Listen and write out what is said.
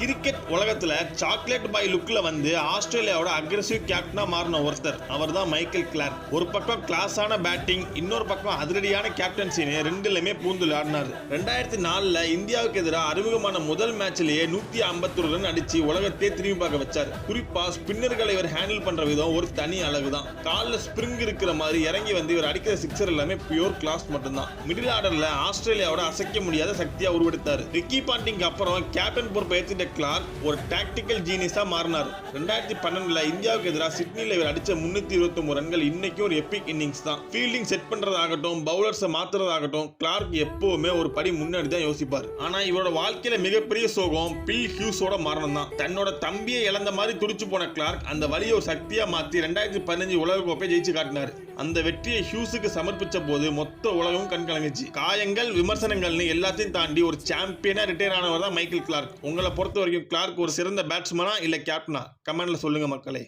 Cricket உலகத்துல chocolate boy லுக்ல வந்து ஆஸ்திரேலியாவோட aggressive கேப்டனா மாறின ஒருத்தர் அவர் தான் மைக்கேல் கிளார்க். ஒரு பக்கம் கிளாஸான பேட்டிங், இன்னொரு பக்கம் அதிரடியான கேப்டன்சின்னு ரெண்டுலயுமே பூந்து விளையாடினார். 2004 இந்தியாவுக்கு எதிராக அறிமுகமான முதல் மேட்ச்லயே 151 ரன் அடிச்சு உலகத்தையே திரும்பி பார்க்க வச்சார். குறிப்பா ஸ்பின்னர்களை இவர் ஹேண்டில் பண்ற விதம் ஒரு தனி அழகுதான். காலில் ஸ்பிரிங் இருக்கிற மாதிரி இறங்கி வந்து இவர் அடிக்கிற சிக்ஸர் எல்லாமே பியூர் கிளாஸ் மட்டும்தான். மிடில் ஆர்டர்ல ஆஸ்திரேலியாவோட அசைக்க முடியாத சக்தியா உருவெடுத்தார். ரிக்கி பாண்டிங் அப்புறம் கேப்டன் பொறுப்பை ஏற்றிட்ட கிளார்க் ஒரு டாக்டிக்கல் ஜீனியஸா மாறினார். 2012 இந்தியாவுக்கு எதிராக சிட்னில இவர் அடிச்ச 329 ரன்கள் இன்னைக்கும் ஒரு எபிக் இன்னிங்ஸ் தான். ஃபீல்டிங் செட் பண்றதாகட்டும், பவுலர்ஸை மாத்துறதாகட்டும், கிளார்க் எப்பவுமே ஒரு படி முன்னாடி தான் யோசிப்பார். ஆனா இவரோட வாழ்க்கையில மிகப்பெரிய சோகம் பில் ஹியூஸோட மரணம் தான். தன்னோட தம்பியை இழந்த மாதிரி துடிச்சு போன கிளார்க் அந்த வழியை ஒரு சக்தியா மாத்தி 2015 உலகக்கோப்பை ஜெயிச்சு காட்டினார். அந்த வெற்றியை ஹியூஸுக்கு சமர்ப்பிச்ச போது மொத்த உலகமும் கண்கலங்கிச்சு. காயங்கள், விமர்சனங்கள்னு எல்லாத்தையும் தாண்டி ஒரு சாம்பியனா ரிட்டையர் ஆனவர் தான் மைக்கேல் கிளார்க். உங்களை பொறுத்த வரைக்கும் கிளார்க் ஒரு சிறந்த பேட்ஸ்மேனா இல்ல கேப்டனா? கமெண்ட்ல சொல்லுங்க மக்களே.